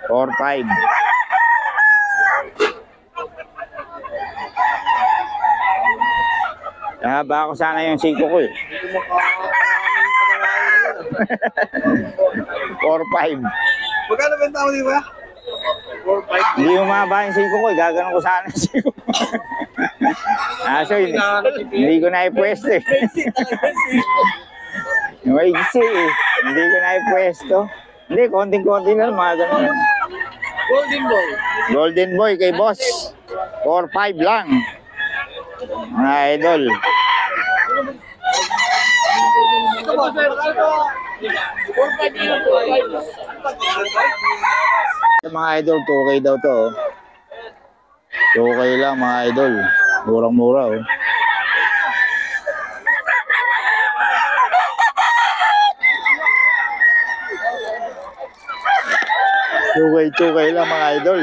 4-5. Haba ko sana yung 5 ko eh. 4-5. Magkano benta mo, di ba? 4-5. Hindi umaba yung 5 ko eh. Gaganon ko sana yung 5 ko. So, hindi ko na ipwesto eh. May iksi eh. Hindi ko na ipwesto. Hindi, konting-konti lang. Mga ganun. Golden Boy. Golden Boy kay boss. 4-5 lang. Mga idol. Ito ba, sir? 4-5 yun. Mga idol, 2K daw to. 2K lang mga idol. Murang-mura oh. Tukay lang mga idol.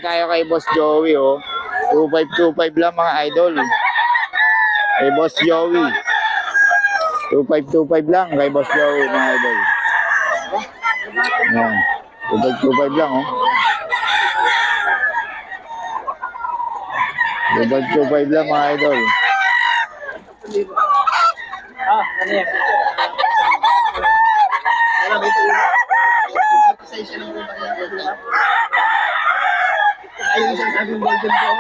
Tayo kay Boss Joey oh. 2525 lang mga idol. Kay Boss Joey. 2525 lang kay Boss Joey mga idol. Ayan. 2525 lang oh. 2525 lang mga idol. Ano yan? Wala ba ito? Isa lang po ba yan? Ayun isang sabing golden ball.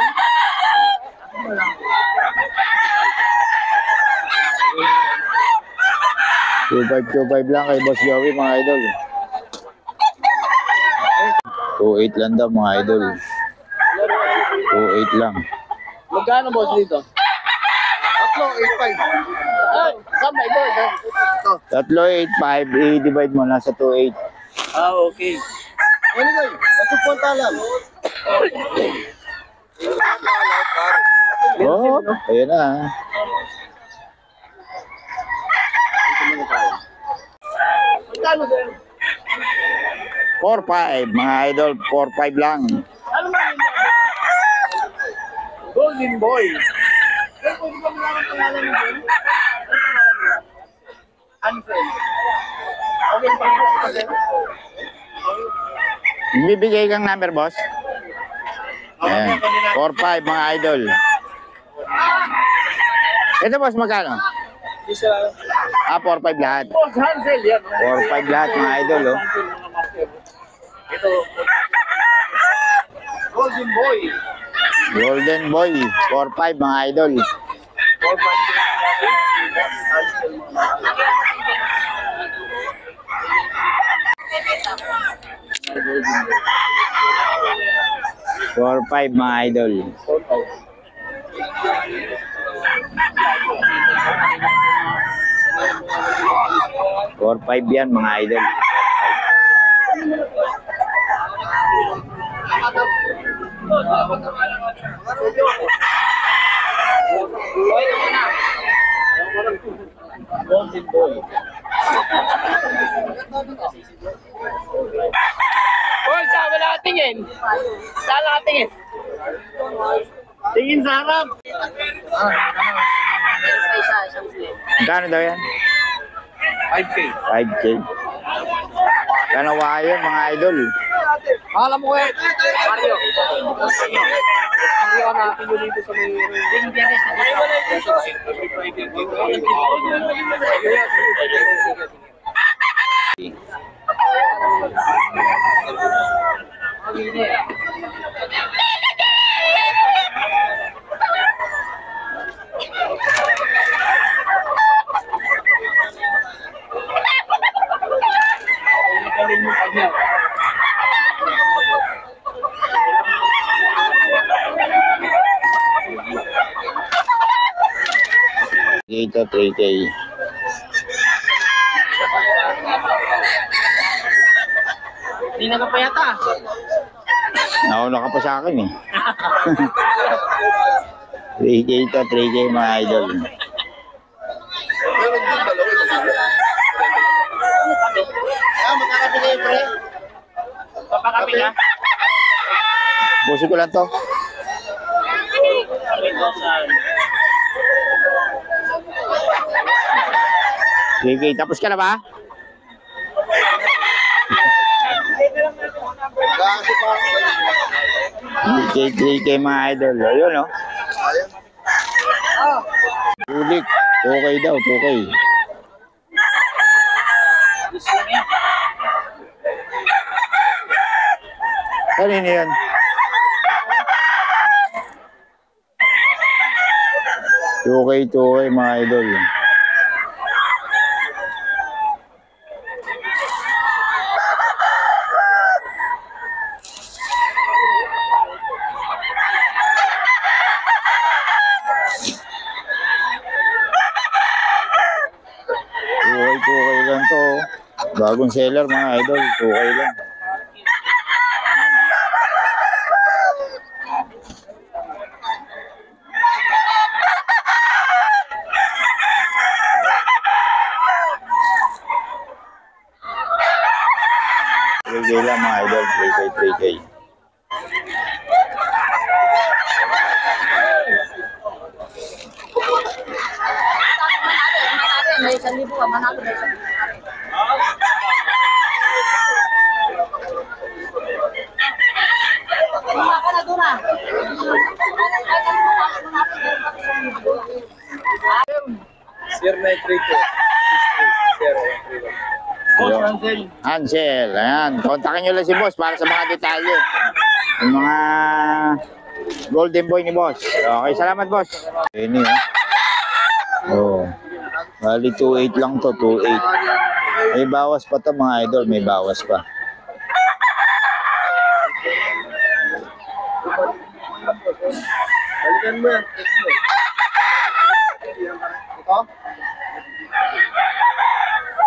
$2,525 lang kay Boss Joey mga idol. 2.8 lang daw mga idol. 2.8 lang. Magkano boss dito? Tatlo, 8.5. Ah, saan ba ito? Tatlo 8.5, i-divide mo na sa 2.8. Ah, okay. Anyway, nasupunta lang. Oh, ayan na. Magkano sir? 4.5 mga idol, 4.5 lang. Ano ba yun? Golden Boy. Sir, pwede ba mga ang pangalan mo yun? Ansel. Okay, pag-ibig ko sir. Bibigay kang number, boss. Ayan. 4.5 mga idol. Ito boss, magkano? Isa. 4.5 lahat. Boss Hansel yan. 4.5 lahat mga idol oh. Ito. Golden Boy. Golden Boy, 4.5 mga idol. 4.5 mga idol. 4.5 yan mga idol. Golden Boy. Boy, saan wala tingin? Saan ka tingin? Tingin sa harap. Magkano daw yan? 5K. 5K. Kanawa yun mga idol. Alam mo eh. Mario. Mario na pinuli dito sa may... Dito 3K. Hindi na ka pa yata. Nauna ka pa sa akin eh. 3K to, 3K mga idol. Meron din dalawa. Magkakapi kayo, pre? Papakapi ka? Puso ko lang to. 3K, tapos ka na ba? Kasi pa. 3K mga idol. Ayun oh. Ulit. 2K daw, 2K. Kanina yan? Two K mga idol. Two K lang to. Bagong seller mga idol, 2K lang. Lang mga idol, 3K. May 1,000 ka, manalo may 1,000. Wala ka na doon ah. 0932 Hansel, ayan. Kontakin nyo lang si boss para sa mga detalye. Yung mga golden boy ni boss. Okay, salamat boss. Ini oh. Bali 2.8 lang to, 2.8. May bawas pa to mga idol, may bawas pa. Balikan mo yan. Ito?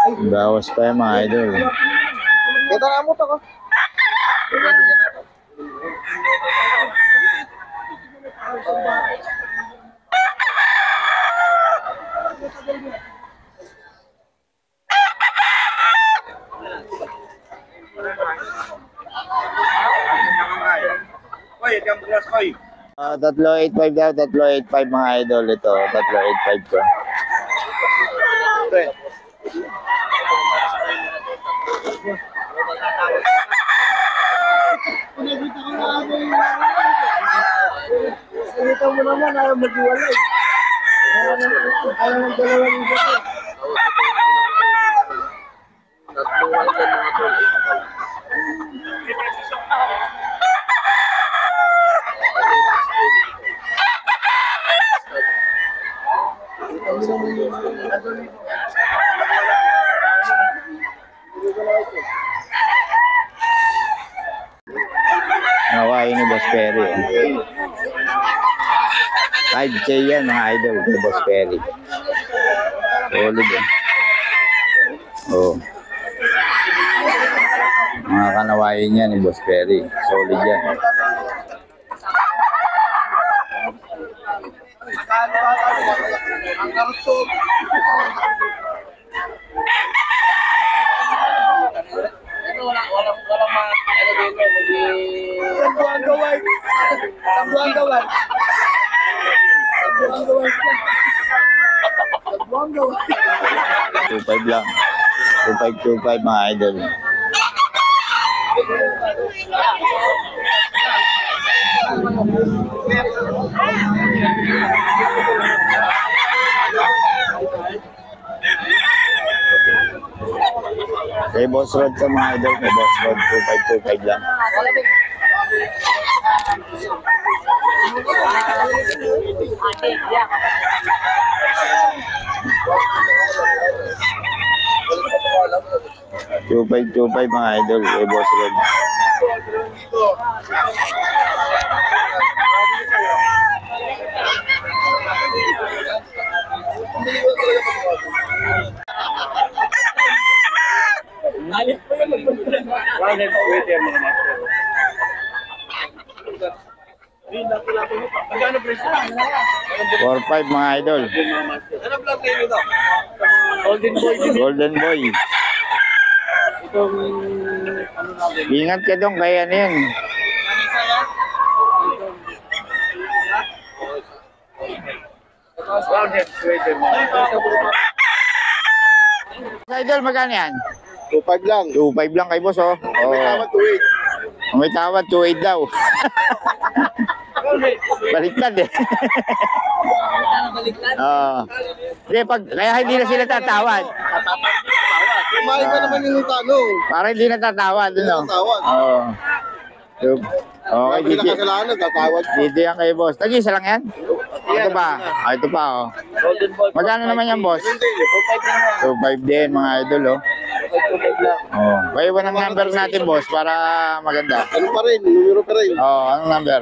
Bawas pa yung mga idol. Kita na mo to ko. Oy, diyan bukas koy. 3.85 daw, 3.85 mga idol. Ito, 3.85 ko. Pre. Salita mo naman, ayaw maghiwalay. Ayaw ng dalawang isa ko. Tatluhan ka mga tol. Nawain ni Boss Perry. 5K yan mga idol ni Boss Perry. Solid eh. Oh. Mga kanawain niya ni Boss Perry. Solid yan. Ang karusog. Walang mga Sambuang gaway. Sambuang gaway. Sambuang gaway. Sambuang gaway. 2.5 lang. 2.5 mga idol. Kay Boss Rod sa mga idol. Kay Boss Rod 2.5 lang. Two five mga idol kay Boss Rod. Magkano presyo? 4-5 mga idol. Ano vlog kayo ito? Golden Boy din. Golden Boy. Itong ano natin? Ingat ka dong, kaya ano yan. Roundhead sweater. Idol, magkano yan? 2.5 lang. 2.5 lang kay boss, oh. Oh. Tama 2.8. May tawad, 2.8 daw. Baliktad eh. Hindi, kaya hindi na sila tatawad. Kumain ka naman yung tanong. Para hindi na tatawad, ano? Tatawad. Oo. Okay, Hindi na dito. kasalanan, tatawad. Dito yan kay boss. Tag-isa lang yan? Ito pa. Ah, ito pa, oh. Golden Boy. Magkano naman yan, boss? 2.5 din, mga idol, oh. Oh. Kaya ba ng number natin, boss, para maganda? Ano pa rin? Numero pa rin. Oh, anong number?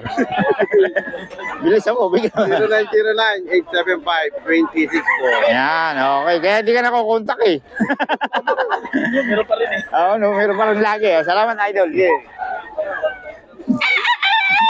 Bilis ako, bigyan. 0909-875-2064. Yan, okay. Kaya di ka nakukontak eh. Numero pa rin eh. Oo, numero pa rin lagi. Salamat, idol. Yeah.